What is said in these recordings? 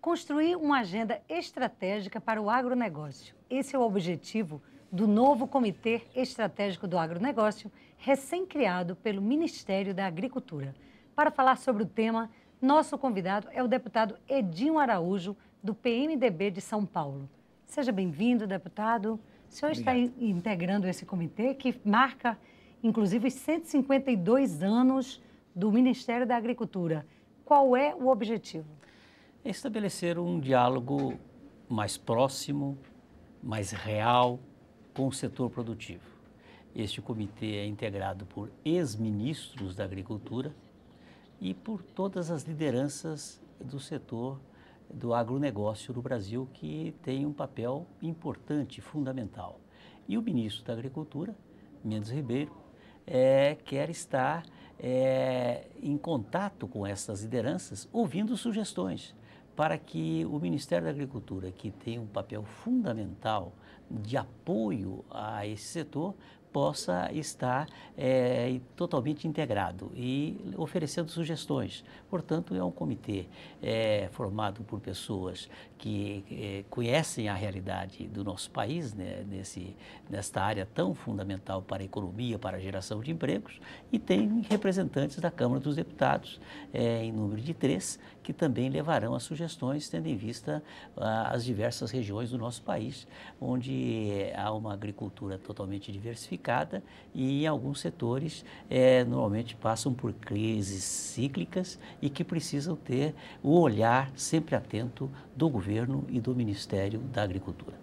Construir uma agenda estratégica para o agronegócio. Esse é o objetivo do novo Comitê Estratégico do Agronegócio, recém-criado pelo Ministério da Agricultura. Para falar sobre o tema, nosso convidado é o deputado Edinho Araújo, do PMDB de São Paulo. Seja bem-vindo, deputado. O senhor está integrando esse comitê que marca, inclusive, os 152 anos do Ministério da Agricultura. Qual é o objetivo? É estabelecer um diálogo mais próximo, mais real com o setor produtivo. Este comitê é integrado por ex-ministros da Agricultura e por todas as lideranças do setor do agronegócio no Brasil, que tem um papel importante, fundamental. E o ministro da Agricultura, Mendes Ribeiro, quer estar em contato com essas lideranças, ouvindo sugestões, para que o Ministério da Agricultura, que tem um papel fundamental de apoio a esse setor, possa estar totalmente integrado e oferecendo sugestões. Portanto, é um comitê formado por pessoas que conhecem a realidade do nosso país, né, nesta área tão fundamental para a economia, para a geração de empregos, e tem representantes da Câmara dos Deputados, em número de 3, que também levarão as sugestões, tendo em vista as diversas regiões do nosso país, onde há uma agricultura totalmente diversificada e em alguns setores normalmente passam por crises cíclicas e que precisam ter o olhar sempre atento do governo e do Ministério da Agricultura.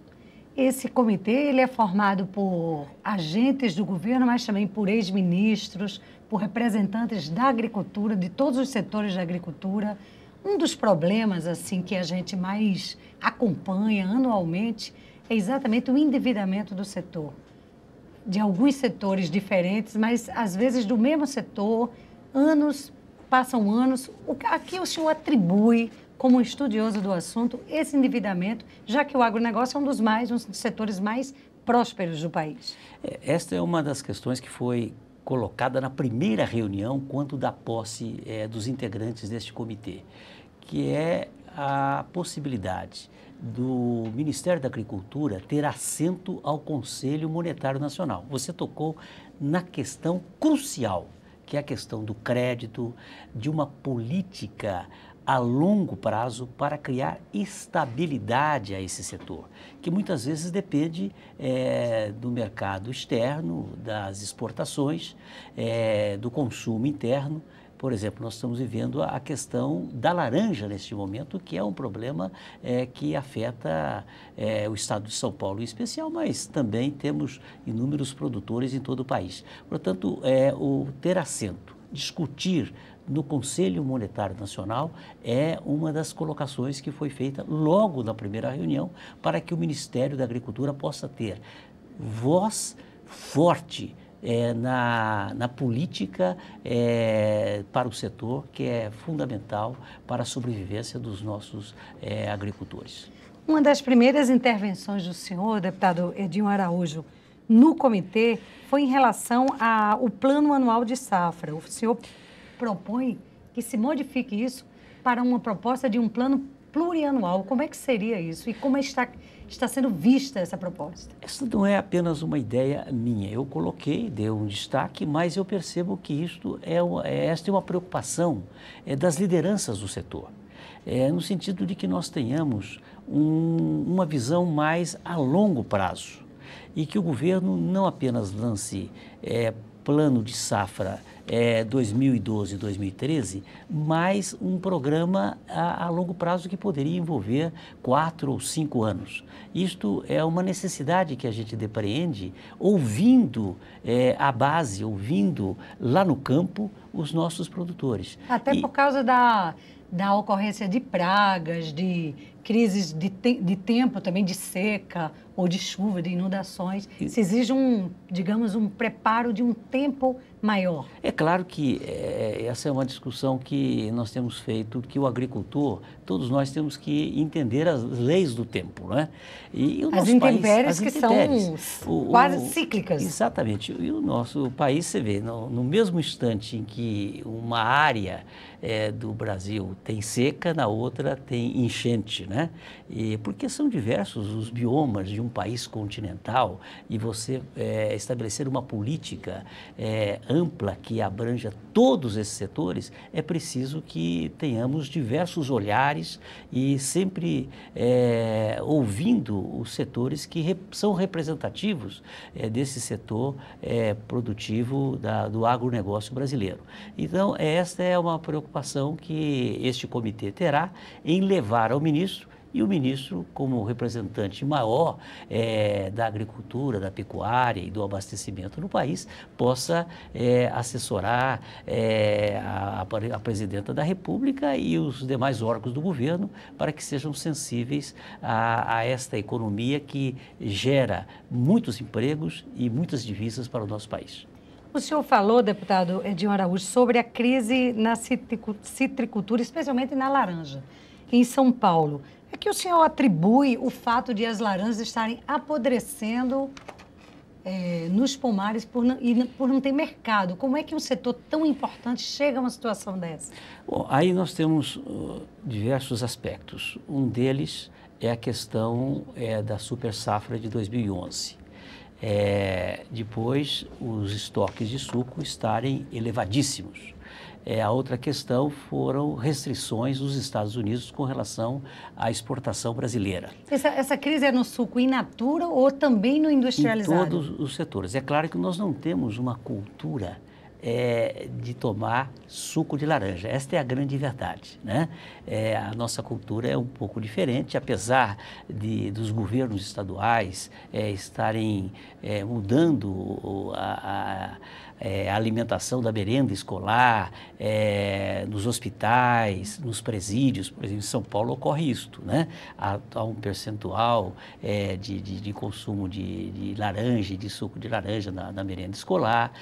Esse comitê ele é formado por agentes do governo, mas também por ex-ministros, por representantes da agricultura, de todos os setores da agricultura. Um dos problemas assim que a gente mais acompanha anualmente é exatamente o endividamento do setor. De alguns setores diferentes, mas às vezes do mesmo setor, passam anos. A que o senhor atribui, como estudioso do assunto, esse endividamento, já que o agronegócio é um dos setores mais prósperos do país? Esta é uma das questões que foi colocada na primeira reunião, quando da posse dos integrantes deste comitê, que é a possibilidade do Ministério da Agricultura ter assento ao Conselho Monetário Nacional. Você tocou na questão crucial, que é a questão do crédito, de uma política a longo prazo para criar estabilidade a esse setor, que muitas vezes depende do mercado externo, das exportações, do consumo interno. Por exemplo, nós estamos vivendo a questão da laranja neste momento, que é um problema que afeta o estado de São Paulo em especial, mas também temos inúmeros produtores em todo o país. Portanto, o ter assento, discutir no Conselho Monetário Nacional é uma das colocações que foi feita logo na primeira reunião, para que o Ministério da Agricultura possa ter voz forte na política para o setor, que é fundamental para a sobrevivência dos nossos agricultores. Uma das primeiras intervenções do senhor, deputado Edinho Araújo, no comitê, foi em relação ao Plano Anual de Safra. O senhor propõe que se modifique isso para uma proposta de um plano plurianual. Como é que seria isso? E como está sendo vista essa proposta? Essa não é apenas uma ideia minha. Eu coloquei, dei um destaque, mas eu percebo que esta é uma preocupação das lideranças do setor. No sentido de que nós tenhamos uma visão mais a longo prazo e que o governo não apenas lance plano de safra 2012 e 2013, mas um programa a longo prazo que poderia envolver 4 ou 5 anos. Isto é uma necessidade que a gente depreende ouvindo a base, ouvindo lá no campo os nossos produtores. Até por causa da ocorrência de pragas, de crises de tempo também, de seca ou de chuva, de inundações. Se exige digamos, um preparo de um tempo maior. É claro que essa é uma discussão que nós temos feito, que o agricultor, todos nós temos que entender as leis do tempo, não é? E o nosso país, que são quase cíclicas. Exatamente. E o nosso país, você vê, no mesmo instante em que uma área do Brasil tem seca, na outra tem enchente, né? E porque são diversos os biomas de um país continental e você estabelecer uma política ampla que abranja todos esses setores, é preciso que tenhamos diversos olhares e sempre ouvindo os setores que são representativos desse setor produtivo do agronegócio brasileiro. Então, esta é uma preocupação que este comitê terá em levar ao ministro, e o ministro, como representante maior da agricultura, da pecuária e do abastecimento no país, possa assessorar a presidenta da República e os demais órgãos do governo para que sejam sensíveis a esta economia que gera muitos empregos e muitas divisas para o nosso país. O senhor falou, deputado Edinho Araújo, sobre a crise na citricultura, especialmente na laranja, em São Paulo. É que o senhor atribui o fato de as laranjas estarem apodrecendo nos pomares por não ter mercado. Como é que um setor tão importante chega a uma situação dessa? Bom, aí nós temos diversos aspectos. Um deles é a questão da super safra de 2011. Depois, os estoques de suco estarem elevadíssimos. A outra questão foram restrições dos Estados Unidos com relação à exportação brasileira. Essa crise é no suco in natura ou também no industrializado? Em todos os setores. É claro que nós não temos uma cultura de tomar suco de laranja. Esta é a grande verdade, né? A nossa cultura é um pouco diferente, apesar dos governos estaduais estarem mudando a alimentação da merenda escolar, nos hospitais, nos presídios. Por exemplo, em São Paulo ocorre isto, né? Há um percentual de consumo de laranja, de suco de laranja na merenda escolar,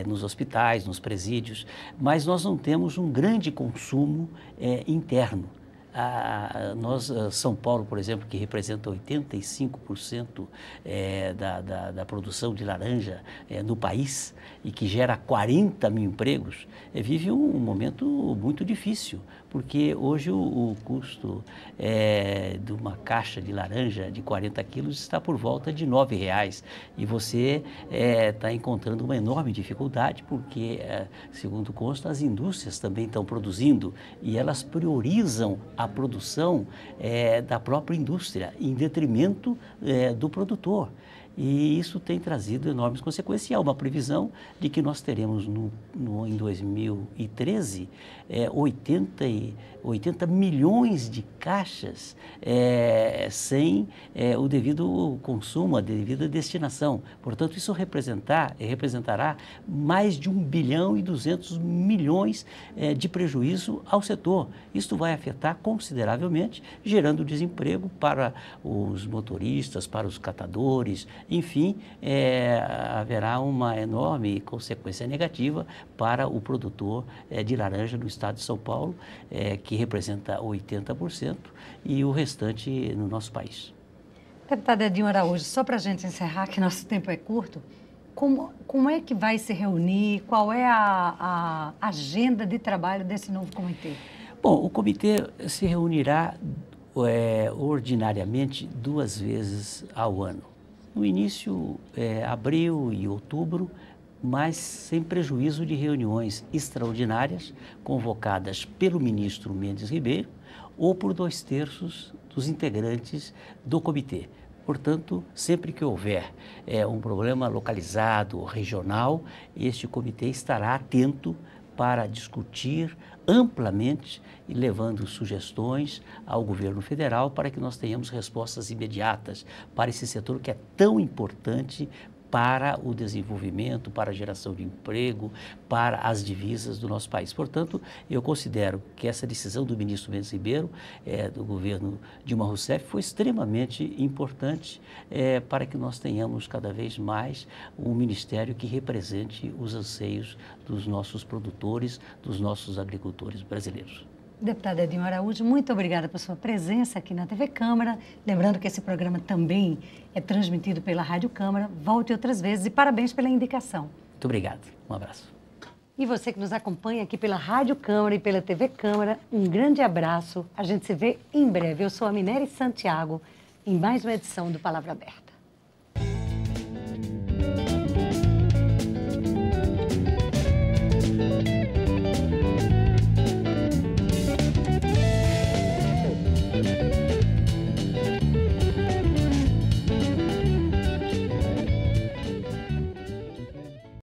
nos hospitais, nos presídios, mas nós não temos um grande consumo interno. São Paulo, por exemplo, que representa 85% da produção de laranja no país e que gera 40 mil empregos, vive um momento muito difícil, porque hoje o custo de uma caixa de laranja de 40 quilos está por volta de R$ 9,00 e você está encontrando uma enorme dificuldade porque, segundo consta, as indústrias também estão produzindo e elas priorizam a produção da própria indústria em detrimento do produtor. E isso tem trazido enormes consequências. E há uma previsão de que nós teremos em 2013 80 milhões de caixas sem o devido consumo, a devida destinação. Portanto, isso representará mais de 1 bilhão e 200 milhões de prejuízo ao setor. Isso vai afetar consideravelmente, gerando desemprego para os motoristas, para os catadores, enfim, haverá uma enorme consequência negativa para o produtor de laranja no estado de São Paulo, que representa 80% e o restante no nosso país. Deputado Edinho Araújo, só para a gente encerrar, que nosso tempo é curto, como é que vai se reunir, qual é a agenda de trabalho desse novo comitê? Bom, o comitê se reunirá ordinariamente 2 vezes ao ano. No início, abril e outubro, mas sem prejuízo de reuniões extraordinárias convocadas pelo ministro Mendes Ribeiro ou por 2/3 dos integrantes do comitê. Portanto, sempre que houver um problema localizado ou regional, este comitê estará atento para discutir amplamente e levando sugestões ao governo federal para que nós tenhamos respostas imediatas para esse setor que é tão importante para o desenvolvimento, para a geração de emprego, para as divisas do nosso país. Portanto, eu considero que essa decisão do ministro Mendes Ribeiro, do governo Dilma Rousseff, foi extremamente importante para que nós tenhamos cada vez mais um ministério que represente os anseios dos nossos produtores, dos nossos agricultores brasileiros. Deputada Edinho Araújo, muito obrigada por sua presença aqui na TV Câmara. Lembrando que esse programa também é transmitido pela Rádio Câmara. Volte outras vezes e parabéns pela indicação. Muito obrigado. Um abraço. E você que nos acompanha aqui pela Rádio Câmara e pela TV Câmara, um grande abraço. A gente se vê em breve. Eu sou a Minere Santiago, em mais uma edição do Palavra Aberta.